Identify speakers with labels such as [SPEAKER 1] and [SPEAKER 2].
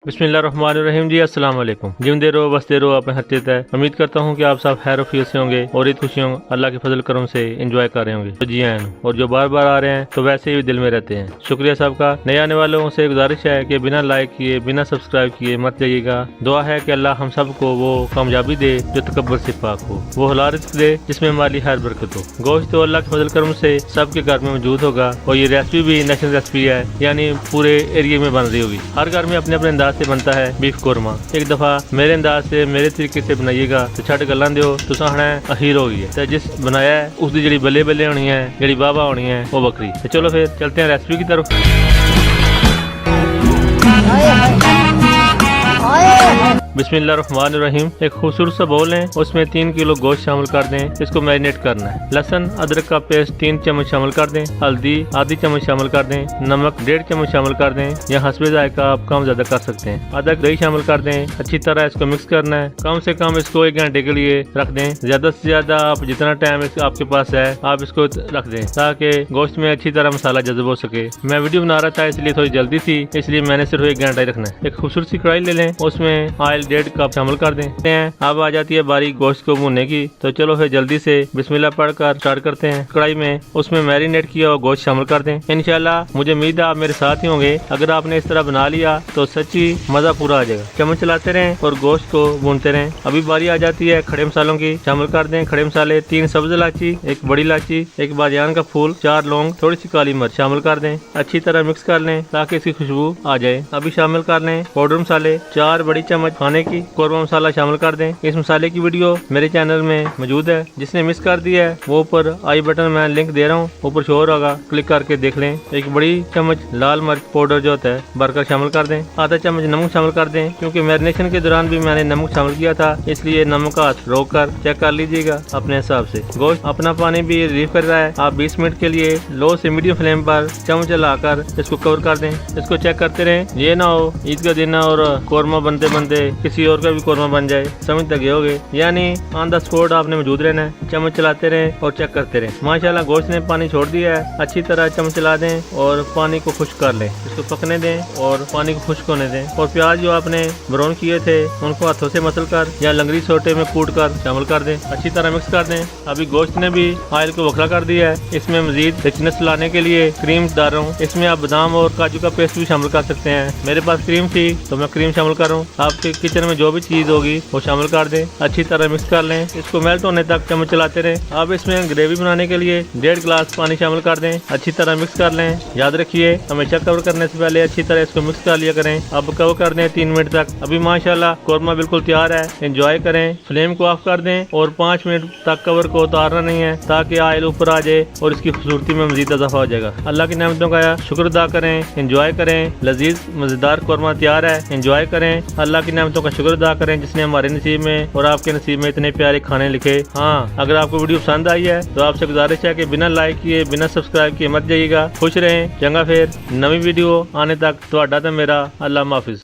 [SPEAKER 1] बिस्मिल्लाहिर्रहमानिर्रहीम जी, अस्सलाम वालेकुम। जिंदे रहो बसते रहो, अपने हर चीज़ है। उम्मीद करता हूँ कि आप सब खैर वफियत से होंगे और ईद खुशियों अल्लाह के फजल करम से एंजॉय कर रहे होंगे। तो जी आए और जो बार बार आ रहे हैं तो वैसे ही दिल में रहते हैं, शुक्रिया सबका। नए आने वालों से गुजारिश है कि बिना लाइक किए बिना सब्सक्राइब किए मत जाइएगा। दुआ है कि अल्लाह हम सबको वो कामयाबी दे जो तकब्बर से पाक हो, वो हलाल रिज़्क दे जिसमें हमारी हर बरकत हो। गोश्त तो अल्लाह के फजल करम से सबके घर में मौजूद होगा और ये रेसिपी भी नेशनल रेसिपी है, यानी पूरे एरिया में बन रही होगी। हर घर में अपने अपने अंदाज से बनता है बीफ कोरमा। एक दफा मेरे अंदाज से मेरे तरीके से बनाइएगा तो छड़ गल्लां दियो तुसा हना अखीर हो गई है। तो जिस बनाया है उसकी जड़ी बल्ले बल्ले होनी है, जड़ी बाबा होनी है वो बकरी। तो चलो फिर चलते हैं रेसिपी की तरफ। बिस्मिल्लाहिर्रहमानिर्रहीम। एक खूबसूरत सा बोल है, उसमें 3 किलो गोश्त शामिल कर दें। इसको मैरिनेट करना है। लहसुन अदरक का पेस्ट 3 चम्मच शामिल कर दें। हल्दी आधी चम्मच शामिल कर दें। नमक 1.5 चम्मच शामिल कर दें, या हस्बे जायका आप कम ज्यादा कर सकते हैं। अदरक दही शामिल कर दें। अच्छी तरह इसको मिक्स करना है। कम से कम इसको 1 घंटे के लिए रख दें। ज्यादा से ज्यादा आप जितना टाइम आपके पास है आप इसको रख दें ताकि गोश्त में अच्छी तरह मसाला जज्ब हो सके। मैं वीडियो बना रहा था इसलिए थोड़ी जल्दी थी, इसलिए मैंने सिर्फ 1 घंटा ही रखना है। एक खूबसूरत सी कढ़ाई ले लें, उसमें ऑयल 1.5 कप शामिल कर देते हैं। अब आ जाती है बारी गोश्त को भूनने की। तो चलो फिर जल्दी से बिस्मिल्लाह पढ़कर स्टार्ट करते हैं। कढ़ाई में उसमें मैरिनेट किया हुआ गोश्त शामिल कर दें। इंशाल्लाह मुझे उम्मीद है आप मेरे साथ ही होंगे। अगर आपने इस तरह बना लिया तो सच्ची मजा पूरा आ जाएगा। चम्मच चलाते रहें और गोश्त को भूनते रहें। अभी बारी आ जाती है खड़े मसालों की। शामिल कर दें खड़े मसाले 3 सब्ज इलायची, 1 बड़ी इलायची, 1 बादियान का फूल, 4 लौंग, थोड़ी सी काली मिर्च शामिल कर दें। अच्छी तरह मिक्स कर लें ताकि इसकी खुशबू आ जाए। अभी शामिल कर लें पाउडर मसाले 4 बड़ी चम्मच खाने की। कोरमा मसाला शामिल कर दें। इस मसाले की वीडियो मेरे चैनल में मौजूद है, जिसने मिस कर दिया है वो ऊपर आई बटन में लिंक दे रहा हूँ, ऊपर शो होगा, क्लिक करके देख लें। 1 बड़ी चम्मच लाल मिर्च पाउडर जो होता है भरकर शामिल कर दें। आधा चम्मच नमक शामिल कर दें, क्योंकि मैरिनेशन के दौरान भी मैंने नमक शामिल किया था, इसलिए नमक का हाथ रोक कर चेक कर लीजिएगा अपने हिसाब से। गोश्त अपना पानी भी रिलीव कर रहा है। आप 20 मिनट के लिए लो से मीडियम फ्लेम पर चम्मच लाकर इसको कवर कर दें। इसको चेक करते रहें, ये ना हो ईद का दिन और कोरमा बनते बनते किसी और का भी कोरमा बन जाए। समझ तक गए होगे, यानी ऑन द स्पॉट आपने मौजूद रहना है। चम्मच चलाते रहें और चेक करते रहें। माशाल्लाह गोश्त ने पानी छोड़ दिया है। अच्छी तरह चम्मच चला दें और पानी को खुश्क कर लें। इसको पकने दें और पानी को खुश्क होने दें। और प्याज जो आपने ब्राउन किए थे उनको हाथों से मसल कर या लंगड़ी सोटे में कूट कर शामिल कर दें। अच्छी तरह मिक्स कर दें। अभी गोश्त ने भी ऑयल को बखरा कर दिया है। इसमें मजीद थिकनेस लाने के लिए क्रीम डाल रहा हूँ। इसमें आप बादाम और काजू का पेस्ट भी शामिल कर सकते हैं। मेरे पास क्रीम थी तो मैं क्रीम शामिल कर रहा हूँ। आपके किचन में जो भी चीज होगी वो शामिल कर दें। अच्छी तरह मिक्स कर लें। इसको मेल्ट होने तक चम्मच चलाते रहें। अब इसमें ग्रेवी बनाने के लिए 1.5 गिलास पानी शामिल कर दें। अच्छी तरह मिक्स कर लें। याद रखिए हमेशा कवर करने से पहले अच्छी तरह इसको मिक्स कर लिया करें। अब कवर कर दें 3 मिनट तक। अभी माशाल्लाह कोरमा बिल्कुल तैयार है। एंजॉय करें। फ्लेम को ऑफ कर दें और 5 मिनट तक कवर को उतारना नहीं है ताकि ऑयल ऊपर आ जाए और इसकी खूबसूरती में मजीद इजाफा हो जाएगा। अल्लाह की नेमतों का शुक्र अदा करें, एंजॉय करें। लजीज मजेदार कोरमा तैयार है, एंजॉय करें। अल्लाह की नेमतों का शुक्र अदा करें जिसने हमारे नसीब में और आपके नसीब में इतने प्यारे खाने लिखे। हाँ, अगर आपको वीडियो पसंद आई है तो आपसे गुजारिश है कि बिना लाइक किए बिना सब्सक्राइब किए मत जाइएगा। खुश रहें। चंगा फिर नवी वीडियो आने तक तो मेरा अल्लाह हाफिज।